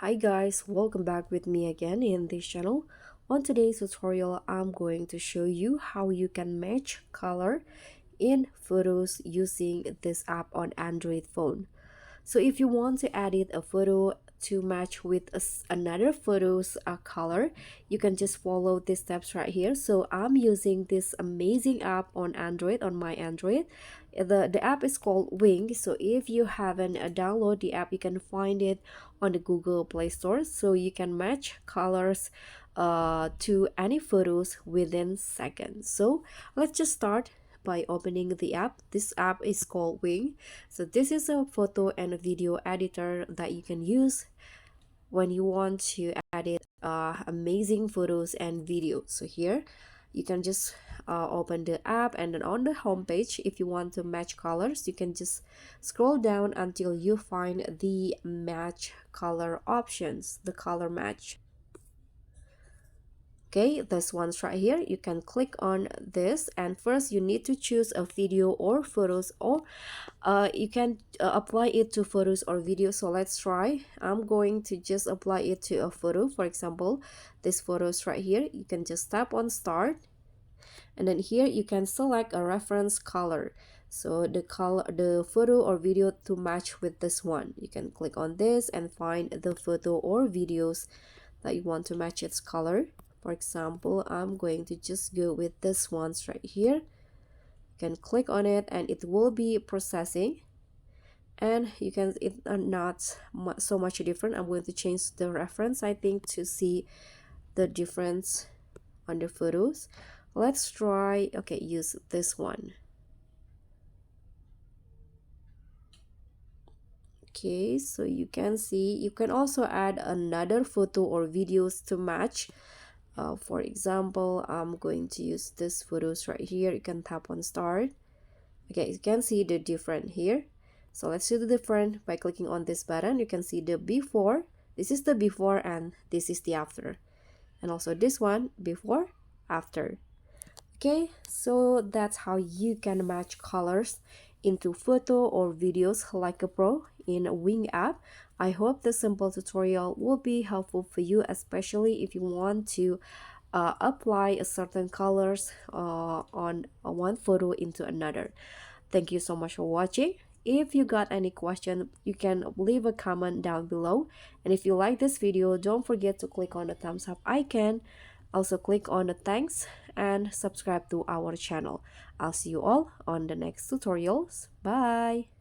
Hi guys, welcome back with me again in this channel. On today's tutorial, I'm going to show you how you can match color in photos using this app on Android phone. So if you want to edit a photo to match with another photo's color, you can just follow these steps right here. So I'm using this amazing app on Android, on my Android. The app is called Wing. So if you haven't downloaded the app, you can find it on the Google Play Store. So you can match colors to any photos within seconds. So let's just start by opening the app. This app is called Wing. So this is a photo and a video editor that you can use when you want to edit amazing photos and videos. So here you can just open the app, and then on the home page, if you want to match colors, you can just scroll down until you find the match color options, the color match. Okay, this one's right here. You can click on this, and first you need to choose a video or photos, or you can apply it to photos or videos. So let's try. I'm going to just apply it to a photo. For example, this photos right here. You can just tap on start, and then here you can select a reference color. So the color, the photo or video to match with this one, you can click on this and find the photo or videos that you want to match its color. For example, I'm going to just go with this ones right here. You can click on it and it will be processing, and you can, it's not so much different. I'm going to change the reference, I think, to see the difference on the photos. Let's try, okay, use this one. Okay, so you can see you can also add another photo or videos to match. For example, I'm going to use this photos right here. You can tap on start. Okay, you can see the different here. So let's see the different by clicking on this button. You can see the before. This is the before and this is the after. And also this one, before, after. Okay, so that's how you can match colors into photo or videos like a pro in a Wing app. I hope this simple tutorial will be helpful for you, especially if you want to apply a certain colors on one photo into another. Thank you so much for watching. If you got any question, you can leave a comment down below. And if you like this video, don't forget to click on the thumbs up icon. Also click on the thanks and subscribe to our channel. I'll see you all on the next tutorials. Bye!